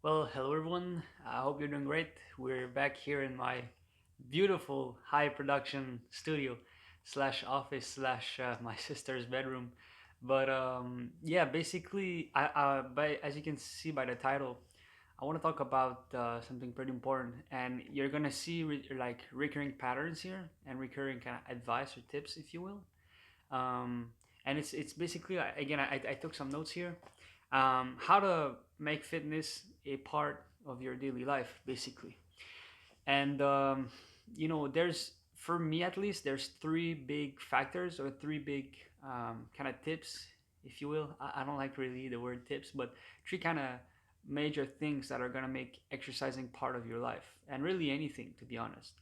Well, hello everyone. I hope you're doing great. We're back here in my beautiful high production studio slash office slash my sister's bedroom. But yeah, basically, as you can see by the title, I want to talk about something pretty important, and you're gonna see like recurring patterns here and recurring kind of advice or tips, if you will. Um, and it's basically again, I took some notes here. How to make fitness a part of your daily life, basically. And there's for me at least, there's three big factors or three big kind of tips, if you will. I don't like really the word tips, but three kind of major things that are gonna make exercising part of your life, and really anything, to be honest.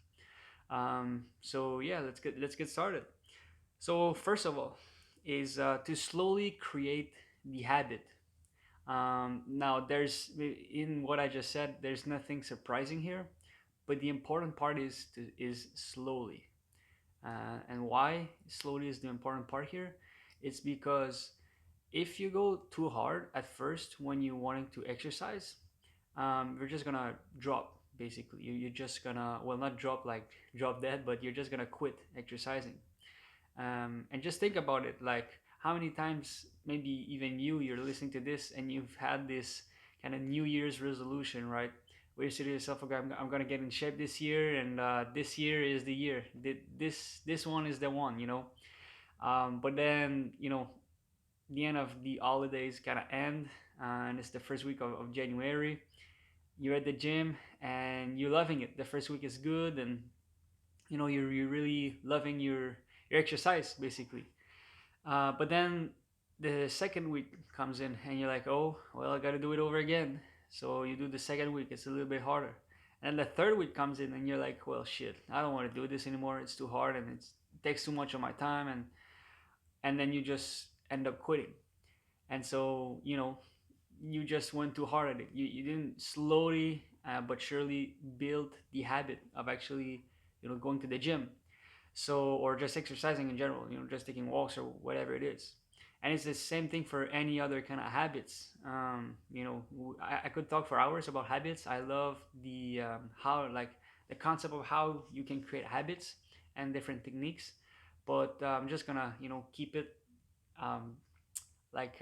So yeah, let's get started. So first of all, is to slowly create the habit. Now, in what I just said, there's nothing surprising here, but the important part is slowly. And why slowly is the important part here? It's because if you go too hard at first when you're wanting to exercise, you're just gonna drop. Basically, you're just gonna, well, not drop like drop dead, but you're just gonna quit exercising. And just think about it, like how many times maybe even you're listening to this and you've had this kind of New Year's resolution, right? Where you say to yourself, okay, I'm gonna get in shape this year, and this year is the year. This one is the one, but then the end of the holidays kind of end, and it's the first week of January. You're at the gym and you're loving it. The first week is good, and you're really loving your exercise, basically. But then the second week comes in, and you're like, oh, well, I got to do it over again. So you do the second week, it's a little bit harder. And the third week comes in, and you're like, well, shit, I don't want to do this anymore. It's too hard, and it takes too much of my time. And then you just end up quitting. And so, you just went too hard at it. You didn't slowly but surely build the habit of actually, going to the gym, so, or just exercising in general, just taking walks or whatever it is. And it's the same thing for any other kind of habits. I could talk for hours about habits. I love the how, like, the concept of how you can create habits and different techniques, but I'm just gonna keep it um, at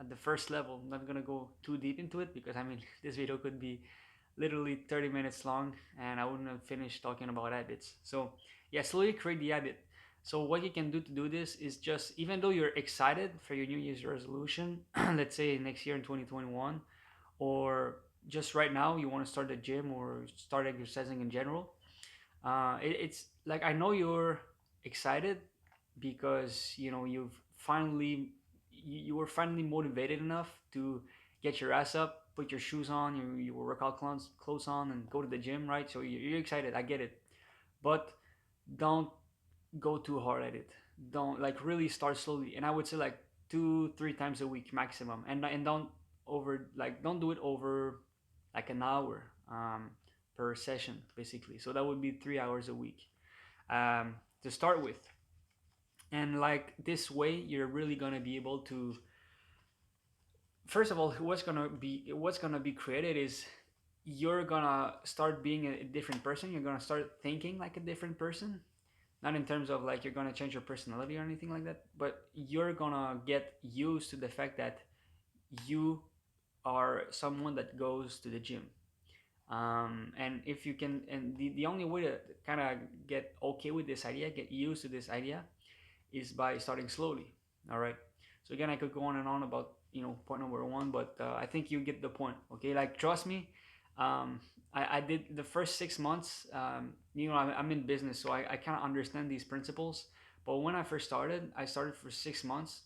the first level. I'm not gonna go too deep into it because I mean this video could be literally 30 minutes long and I wouldn't have finished talking about habits. So yeah, slowly create the habit. So what you can do to do this is just, even though you're excited for your New Year's resolution, let's say next year in 2021, or just right now you want to start the gym or start exercising in general, it's like, I know you're excited because you've finally you were finally motivated enough to get your ass up, put your shoes on, your workout clothes on, and go to the gym, right? So you're excited. I get it, but don't go too hard at it. Don't, like, really start slowly, and I would say like 2-3 times a week maximum, and don't do it over like an hour per session, basically. So that would be 3 hours a week to start with. And like this way, you're really gonna be able to, first of all, what's gonna be created is you're gonna start being a different person. You're gonna start thinking like a different person. Not in terms of like you're gonna change your personality or anything like that, but you're gonna get used to the fact that you are someone that goes to the gym. And if you can, and the only way to kind of get okay with this idea, get used to this idea, is by starting slowly. All right. So again, I could go on and on about point number one, but I think you get the point. Okay, like, trust me. I did the first 6 months. I'm in business, so I kind of understand these principles. But when I first started, I started for 6 months,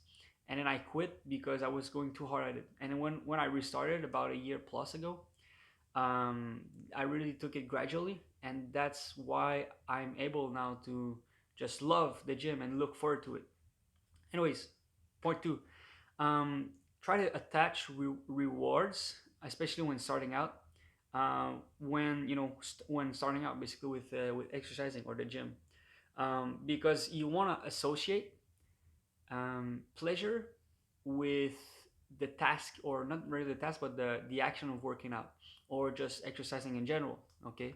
and then I quit because I was going too hard at it. And then when I restarted about a year plus ago, um, I really took it gradually, and that's why I'm able now to just love the gym and look forward to it. Anyways, point two, um, try to attach rewards, especially when starting out. When starting out, basically with exercising or the gym, because you want to associate pleasure with the task, or not really the task, but the action of working out or just exercising in general. Okay,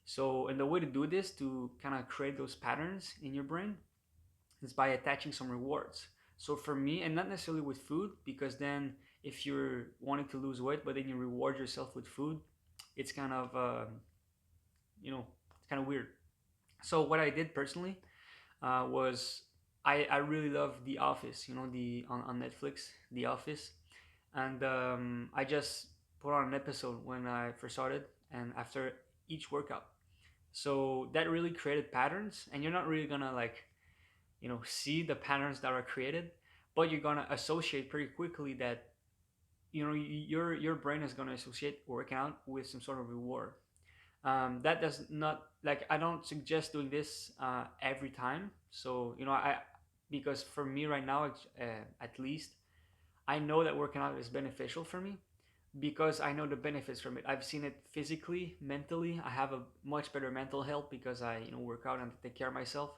so and the way to do this to kind of create those patterns in your brain is by attaching some rewards. So for me, and not necessarily with food, because then if you're wanting to lose weight but then you reward yourself with food, it's kind of it's kind of weird. So what I did personally was I really love The Office, the on Netflix, The Office, and I just put on an episode when I first started, and after each workout. So that really created patterns, and you're not really gonna like see the patterns that are created, but you're gonna associate pretty quickly that your brain is gonna associate working out with some sort of reward. That does not, like, I don't suggest doing this every time. So I because for me right now, at least I know that working out is beneficial for me because I know the benefits from it. I've seen it physically, mentally. I have a much better mental health because I work out and take care of myself.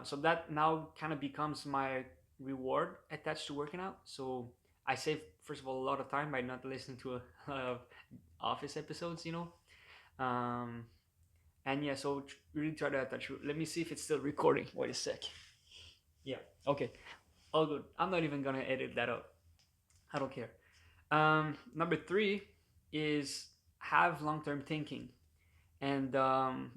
So that now kind of becomes my reward attached to working out. So I save, first of all, a lot of time by not listening to a lot of office episodes. Um, and yeah, so really try to attach. Let me see if it's still recording. Wait a sec. Yeah. Okay. All good. I'm not even gonna edit that out. I don't care. Number three is have long-term thinking, and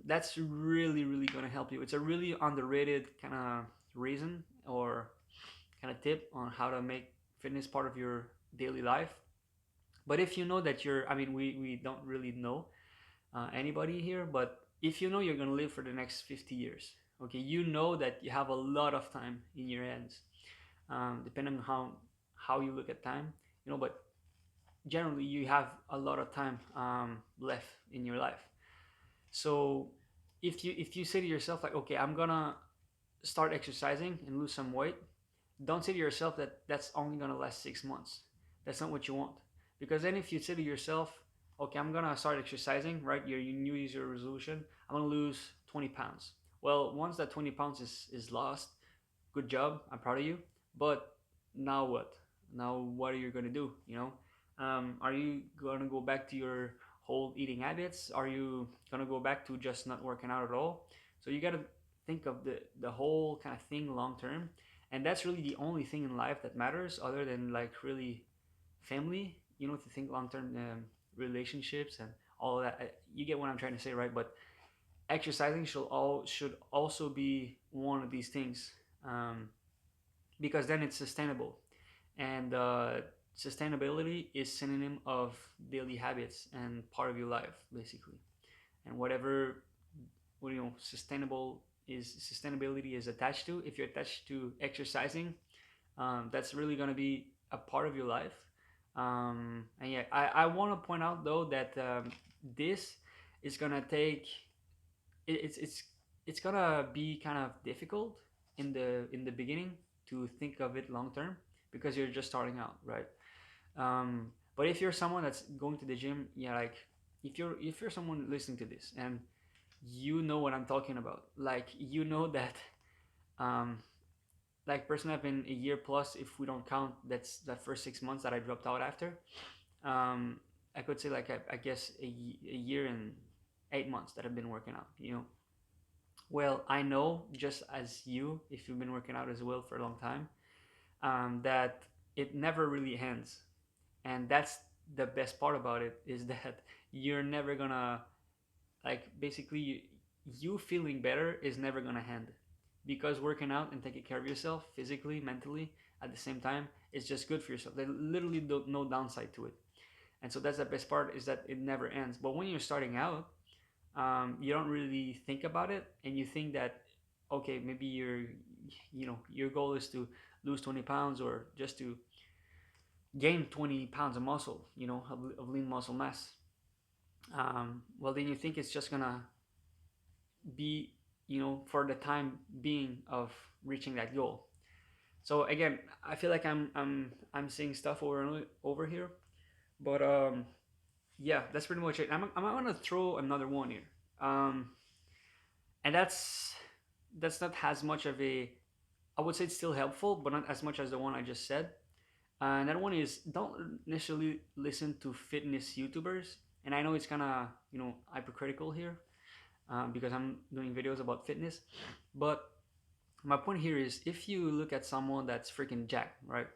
that's really, really gonna help you. It's a really underrated kind of reason or kind of tip on how to make fitness part of your daily life. But if you know that I mean, we don't really know anybody here, but if you know you're going to live for the next 50 years, okay, you know that you have a lot of time in your hands, depending on how you look at time, but generally you have a lot of time left in your life. So if you say to yourself like, okay, I'm gonna start exercising and lose some weight, don't say to yourself that that's only gonna last 6 months. That's not what you want. Because then if you say to yourself, okay, I'm gonna start exercising, right? Your New Year's resolution, I'm gonna lose 20 pounds. Well, once that 20 pounds is lost, good job, I'm proud of you. But now what? Now what are you gonna do? Are you gonna go back to your whole eating habits? Are you gonna go back to just not working out at all? So you gotta think of the whole kind of thing long term, and that's really the only thing in life that matters, other than like really family. To think long term, relationships and all of that. You get what I'm trying to say, right? But exercising should also be one of these things, um, because then it's sustainable, and sustainability is synonym of daily habits and part of your life basically. And whatever sustainability is attached to, if you're attached to exercising, that's really going to be a part of your life. And yeah, I want to point out though that this is going to take it, it's going to be kind of difficult in the beginning to think of it long term, because you're just starting out, right? But if you're someone that's going to the gym, yeah, like if you're someone listening to this and you know what I'm talking about, like that, um, like personally, I've been a year plus, if we don't count that's the first 6 months that I dropped out after. Um, I could say like I guess a year and 8 months that I've been working out. Well, I know, just as you, if you've been working out as well for a long time, that it never really ends, and that's the best part about it, is that you're never gonna, like, basically you feeling better is never gonna end, because working out and taking care of yourself physically, mentally, at the same time, is just good for yourself. There's literally no downside to it. And so that's the best part, is that it never ends. But when you're starting out, you don't really think about it, and you think that, okay, maybe your goal is to lose 20 pounds, or just to gain 20 pounds of muscle, of lean muscle mass. Well, then you think it's just gonna be, for the time being of reaching that goal. So again, I feel like I'm seeing stuff over here, but yeah, that's pretty much it. I'm gonna throw another one here, um, and that's not as much of a, I would say it's still helpful, but not as much as the one I just said. Another one is don't necessarily listen to fitness YouTubers. And I know it's kind of, hypocritical here, because I'm doing videos about fitness. But my point here is, if you look at someone that's freaking jacked, right?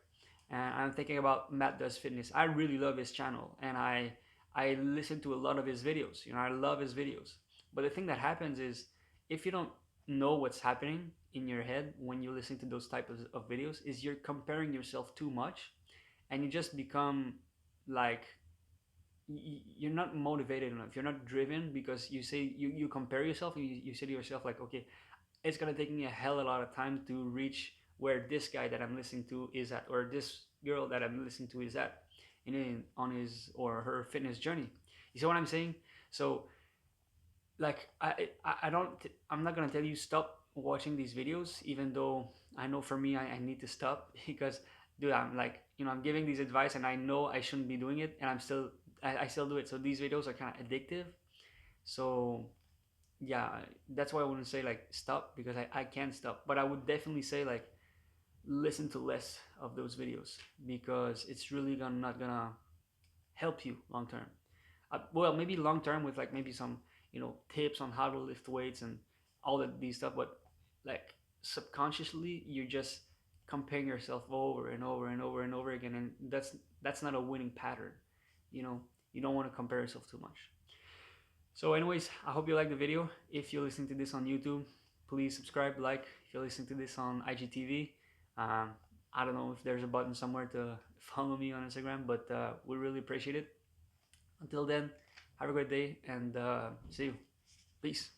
And I'm thinking about Matt Does Fitness. I really love his channel, and I listen to a lot of his videos. I love his videos. But the thing that happens is, if you don't know what's happening in your head when you listen to those types of videos, is you're comparing yourself too much, and you just become like, you're not motivated enough. You're not driven, because you compare yourself, and you say to yourself like, okay, it's gonna take me a hell of a lot of time to reach where this guy that I'm listening to is at, or this girl that I'm listening to is at, on his or her fitness journey. You see what I'm saying? So, like, I'm not gonna tell you stop watching these videos, even though I know for me, I need to stop because, dude, I'm like, I'm giving these advice, and I know I shouldn't be doing it, and I still do it. So these videos are kind of addictive. So yeah, that's why I wouldn't say like stop, because I can't stop, but I would definitely say like listen to less of those videos, because it's really not gonna help you long term. Well, maybe long term with like maybe some tips on how to lift weights and all of these stuff, but like subconsciously you're just comparing yourself over and over and over and over again, and that's not a winning pattern. you know you don't want to compare yourself too much. So, anyways, I hope you like the video. If you're listening to this on YouTube, please subscribe, like. If you're listening to this on IGTV, um, I don't know if there's a button somewhere to follow me on Instagram, but we really appreciate it. Until then, have a great day, and see you. Peace.